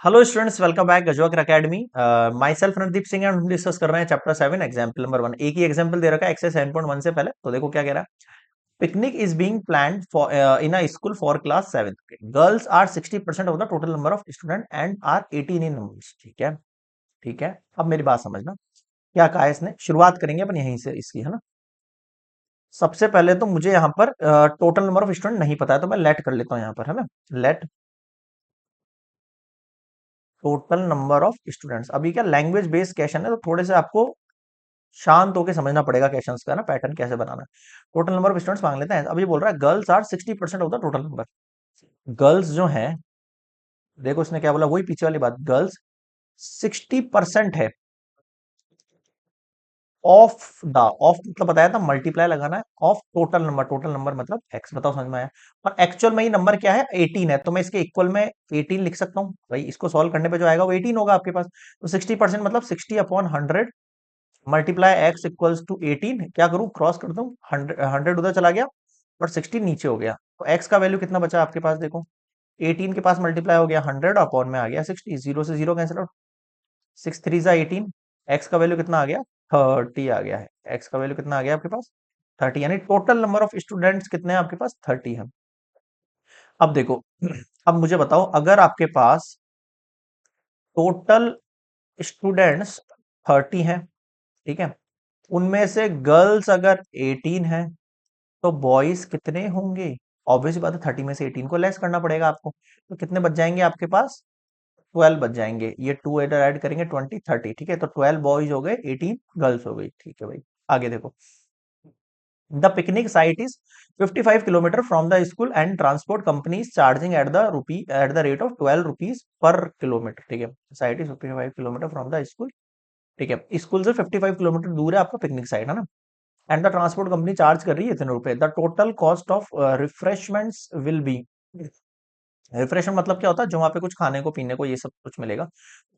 Hello students, welcome back Gajwakar academy. Myself Randeep Singh and हम discuss कर रहे हैं चैप्टर 7 एग्जाम्पल नंबर 1। एक ही एग्जाम्पल दे रखा है एक्सरसाइज 7.1 से पहले। तो देखो क्या कह रहा है। Picnic is being planned for in a school for class 7। Girls are 60% of the total number of student and are 18 in numbers. ठीक है, ठीक है। अब मेरी बात समझना, क्या कहा है इसने। शुरुआत करेंगे अपन यहीं से इसकी, है ना। सबसे पहले तो मुझे यहाँ पर टोटल नंबर ऑफ स्टूडेंट नहीं पता है, तो मैं लेट कर लेता हूँ यहाँ पर, है ना। Let total number of students. अभी क्या लैंग्वेज बेस्ड क्वेश्चन है, तो थोड़े से आपको शांत होकर समझना पड़ेगा क्वेश्चंस का ना, पैटर्न कैसे बनाना है। टोटल नंबर ऑफ स्टूडेंट्स मांग लेते हैं। अब ये बोल रहा है girls are 60% of the total number. Girls जो है, देखो इसने क्या बोला, वही पीछे वाली बात। गर्ल्स 60% है ऑफ द, ऑफ मतलब बताया था मल्टीप्लाई लगाना है, of total number. Total number मतलब एक्स। बताओ समझ में आया। और एक्चुअल में ही नंबर क्या है, 18 है, तो मैं इसके इक्वल में 18 लिख सकता हूँ भाई। इसको सॉल्व करने पे जो आएगा वो 18 होगा आपके पास। तो 60% मतलब 60/100 मल्टीप्लाई एक्स इक्वल्स टू 18। क्या करूं, क्रॉस कर दूं, 100 उधर चला गया और 16 नीचे हो गया। तो एक्स का वैल्यू कितना बचा आपके पास, देखो 18 के पास मल्टीप्लाई हो गया 100, अपॉन में आ गया 60। जीरो से जीरो कैंसिल आउट, 6 3 18। एक्स का वैल्यू कितना आ गया, 30 आ गया है। एक्स का वैल्यू कितना आ गया आपके पास, 30। यानी टोटल नंबर ऑफ स्टूडेंट्स कितने हैं आपके पास, 30 है। अब देखो, अब मुझे बताओ, अगर आपके पास टोटल स्टूडेंट्स 30 हैं, ठीक है, उनमें से गर्ल्स अगर 18 है, तो बॉयज कितने होंगे। ऑब्वियस बात है, 30 में से 18 को लेस करना पड़ेगा आपको। तो कितने बच जाएंगे आपके पास, 12 बच जाएंगे। ये टू इधर ऐड करेंगे, 20 30। ठीक है, तो 12 बॉयज हो गए, 18 गर्ल्स हो गई। ठीक है भाई, आगे देखो। The picnic site is 55 kilometre from the school and transport company is charging at the rate of 12 rupees per kilometre. ठीक है, site is 55 kilometre from the school. ठीक है, स्कूल से 55 किलोमीटर दूर है आपका पिकनिक साइट, है ना। And the transport company charge कर रही है इतने रुपए। The total cost of refreshments will be. Refreshment मतलब क्या होता है, जो वहां पे कुछ खाने को पीने को ये सब कुछ मिलेगा।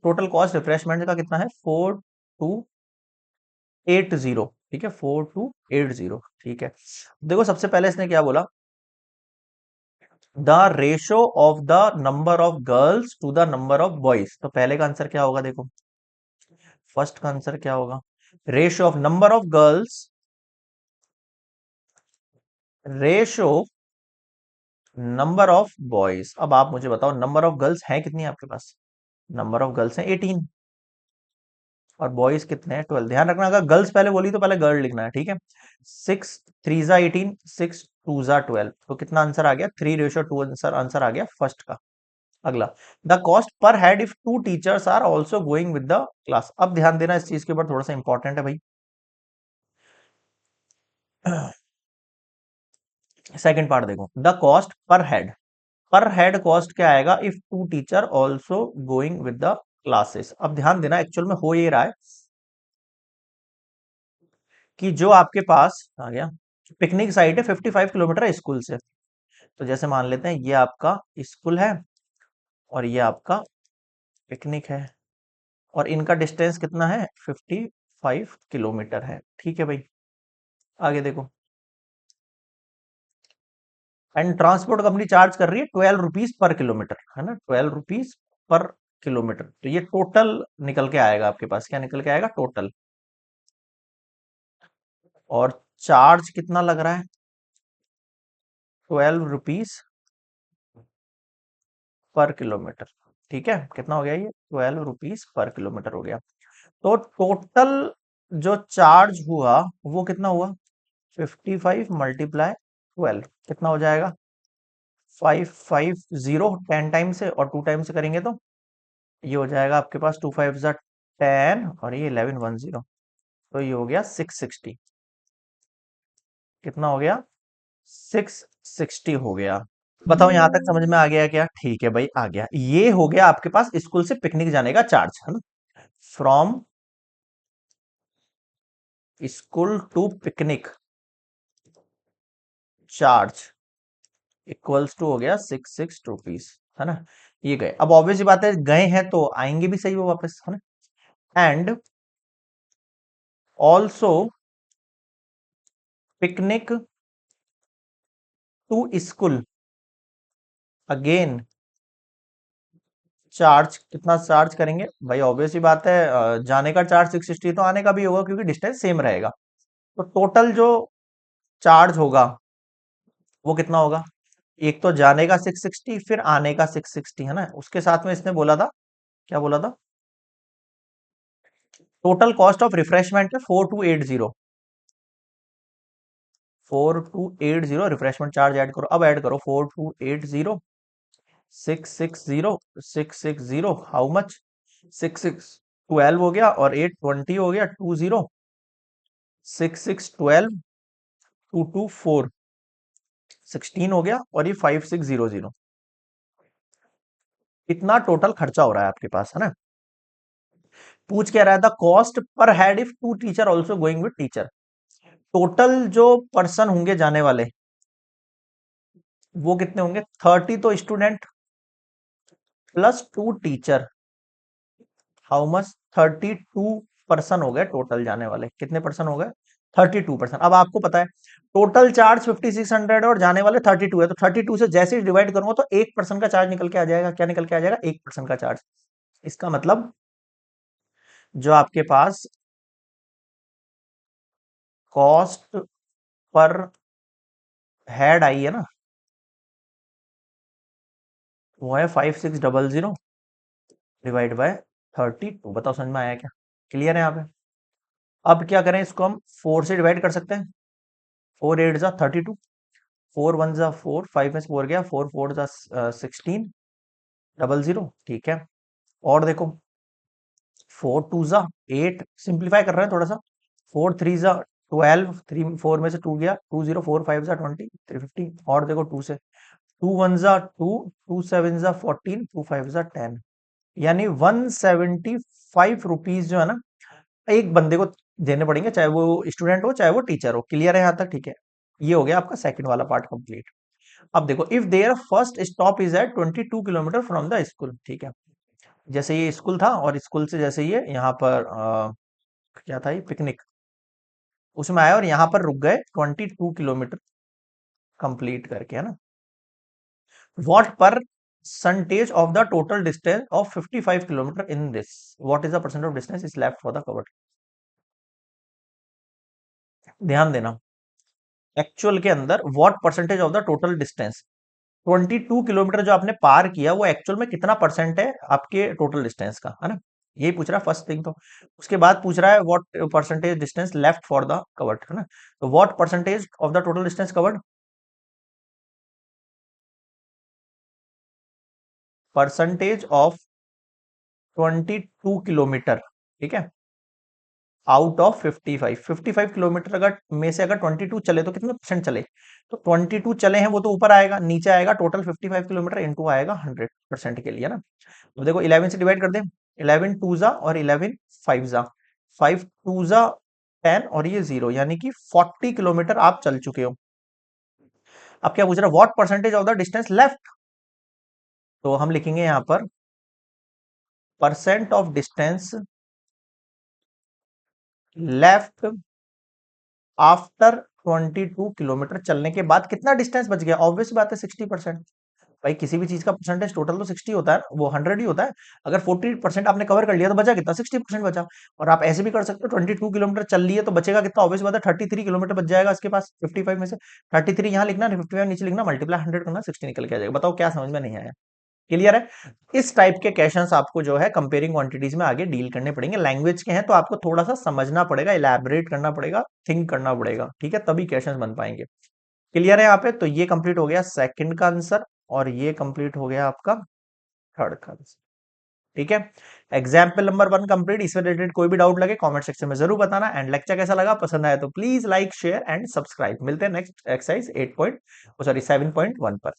टोटल कॉस्ट रिफ्रेशमेंट का कितना है, 4280। ठीक है, 4280। ठीक है, देखो सबसे पहले इसने क्या बोला, the ratio of the number of girls to the number of boys. तो पहले का आंसर क्या होगा, देखो फर्स्ट का आंसर क्या होगा, ratio of number of girls, ratio number of boys. अब आप मुझे बताओ, नंबर ऑफ गर्ल्स है कितनी आपके पास, नंबर ऑफ गर्ल्स है 18 और बॉयज कितने हैं 12। ध्यान रखना, अगर गर्ल्स पहले बोली तो पहले गर्ल लिखना है। ठीक है, 6 3 18, 6 2 12। तो कितना आंसर आ गया, 3:2 आंसर, आंसर आ गया फर्स्ट का। अगला, the cost per head if two teachers are also going with the class. अब ध्यान देना इस चीज के ऊपर, थोड़ा सा इंपॉर्टेंट है भाई। सेकंड पार्ट देखो, द कॉस्ट पर हेड। पर हेड कॉस्ट क्या आएगा, if two teacher also going with the classes. अब ध्यान देना, एक्चुअल में हो ये रहा है कि जो आपके पास आ गया, पिकनिक साइट है 55 किलोमीटर है स्कूल से। तो जैसे मान लेते हैं ये आपका स्कूल है और ये आपका पिकनिक है, और इनका डिस्टेंस कितना है, 55 किलोमीटर है। ठीक है भाई, आगे देखो। एंड ट्रांसपोर्ट कंपनी चार्ज कर रही है 12 रुपीज पर किलोमीटर, है ना, 12 रुपीज पर किलोमीटर। तो ये टोटल निकल के आएगा आपके पास, क्या निकल के आएगा, टोटल। और चार्ज कितना लग रहा है, 12 रुपीज पर किलोमीटर। ठीक है, कितना हो गया ये, 12 रुपीज पर किलोमीटर हो गया। तो टोटल जो चार्ज हुआ वो कितना हुआ, 55 मल्टीप्लाई 12, कितना हो जाएगा, 550। 10 टाइम से और 2 टाइम से करेंगे तो ये हो जाएगा आपके पास, 2 5 10 और ये 1110। तो ये हो गया 660। कितना हो गया, 660 हो गया। बताओ यहां तक समझ में आ गया क्या, ठीक है भाई, आ गया। ये हो गया आपके पास स्कूल से पिकनिक जाने का चार्ज, है ना। From school to picnic charge equals to हो गया 66 रुपीज, है ना। ये गए, अब ऑब्वियस बात है गए हैं तो आएंगे भी सही वो वापस, है ना। And also picnic to school again charge कितना चार्ज करेंगे भाई, ऑब्वियस ही बात है, जाने का चार्ज 660 तो आने का भी होगा क्योंकि डिस्टेंस सेम रहेगा। तो टोटल जो चार्ज होगा वो कितना होगा, एक तो जाने का 660 फिर आने का 660 है ना, उसके साथ में इसने बोला था, क्या बोला था, टोटल कॉस्ट ऑफ रिफ्रेशमेंट है 4280। 4280 रिफ्रेशमेंट चार्ज ऐड करो, अब ऐड करो 4280, 660, 660 हाउ मच, 6612 हो गया और 820 हो गया, 20, 6612, 224, 16 हो गया और ये 5600। इतना टोटल खर्चा हो रहा है आपके पास, है ना। पूछ क्या रहा था, cost per head if to teacher also going with teacher. Total जो पर्सन होंगे जाने वाले वो कितने होंगे, 30 तो student plus 2 teacher, how much, 32 person हो गए टोटल जाने वाले, कितने पर्सन हो गए, 32 पर्सन। अब आपको पता है टोटल चार्ज 5600 और जाने वाले 32 है, तो 32 से जैसे ही डिवाइड करूंगा तो 1 पर्सन का चार्ज निकल के आ जाएगा, क्या निकल के आ जाएगा, 1 पर्सन का चार्ज। इसका मतलब जो आपके पास कॉस्ट पर हेड आई है ना, वो है 5600 डिवाइड बाय 32। बताओ समझ में आया क्या, क्लियर है यहाँ पे। अब क्या करें, इसको हम 4 से डिवाइड कर सकते हैं, 4 8 जा 32, 4 1 जा 4, 5 में से 4 गया, 4 4 जा 16, 00, ठीक है। और देखो 4 2 जा 8, सिंप्लीफाई कर रहे हैं थोड़ा सा, 4 3 जा 12, 4 में से 2 गया, 2 0 4 5 जा 20, 350, और देखो 2 से, 2 1 जा 2, 2 7 जा 14, 2 5 जा 10, यानी 175 रुपीज जो है ना एक बंदे को देने पड़ेंगे, चाहे वो स्टूडेंट हो चाहे वो टीचर हो। क्लियर है यहाँ तक, ठीक है। ये हो गया आपका सेकंड वाला पार्ट कंप्लीट। अब देखो, if their first stop is at 22 kilometre from the school, ठीक है। जैसे ये स्कूल था और स्कूल से जैसे ये यहाँ पर क्या था, ये पिकनिक, उसमें आए और यहाँ पर रुक गए 22 किलोमीटर कंप्लीट करके, है ना। What percentage of the total distance of 55 kilometre in this, what is the percent of distance is left for the covered. ध्यान देना, एक्चुअल के अंदर what percentage of the total distance, 22 kilometre जो आपने पार किया वो एक्चुअल में कितना परसेंट है आपके टोटल डिस्टेंस का, है ना। यही पूछ रहा है फर्स्ट थिंग तो। उसके बाद पूछ रहा है what percentage distance left for the covered, है ना। तो what percentage of the total distance covered, percentage of 22 kilometre, ठीक है, आउट ऑफ 55, 55 किलोमीटर अगर में से अगर 22 चले तो कितने परसेंट चले, तो 22 चले हैं वो तो ऊपर आएगा, नीचे आएगा टोटल 55 किलोमीटर इंटू आएगा 100% के लिए ना। तो देखो 11 से डिवाइड कर दे, 11 2 जा और 11 5 जा, 5 2 जा 10 और ये 0, यानी कि 40 किलोमीटर आप चल चुके हो। अब क्या पूछ रहा है, what percentage of the distance left, तो हम लिखेंगे यहां पर percent of distance left after 22 kilometre चलने के बाद कितना डिस्टेंस बच गया, ऑब्वियस बात है 60%। भाई किसी भी चीज का परसेंटेज टोटल तो 60 होता है, वो 100 ही होता है। अगर 40% आपने कवर कर लिया तो बचा कितना, 60% बचा। और आप ऐसे भी कर सकते हो, 22 किलोमीटर चल लिए तो बचेगा कितना, ऑब्वियस बात है 33 किलोमीटर बच जाएगा इसके पास 55 में से। 33 यहाँ लिखना, 55 नीचे लिखना, मल्टीप्लाई 100 करना, 60 निकल के आ जाएगा। बताओ क्या समझ में नहीं आया, क्लियर है। इस टाइप के क्वेश्चंस आपको जो है कंपेयरिंग क्वांटिटीज में आगे डील करने पड़ेंगे, लैंग्वेज के हैं तो आपको थोड़ा सा समझना पड़ेगा, इलैबोरेट करना पड़ेगा, थिंक करना पड़ेगा, ठीक है, तभी क्वेश्चंस बन पाएंगे। क्लियर है यहाँ पे, तो ये कंप्लीट हो गया सेकंड का आंसर और ये कंप्लीट हो गया आपका थर्ड का आंसर, ठीक है। Example number 1 complete. इससे रिलेटेड कोई भी डाउट लगे कमेंट सेक्शन में जरूर बताना। एंड लेक्चर कैसा लगा, पसंद आया तो please like share and subscribe. मिलते हैं नेक्स्ट एक्सरसाइज 8 पॉइंट सॉरी 7.1 पर।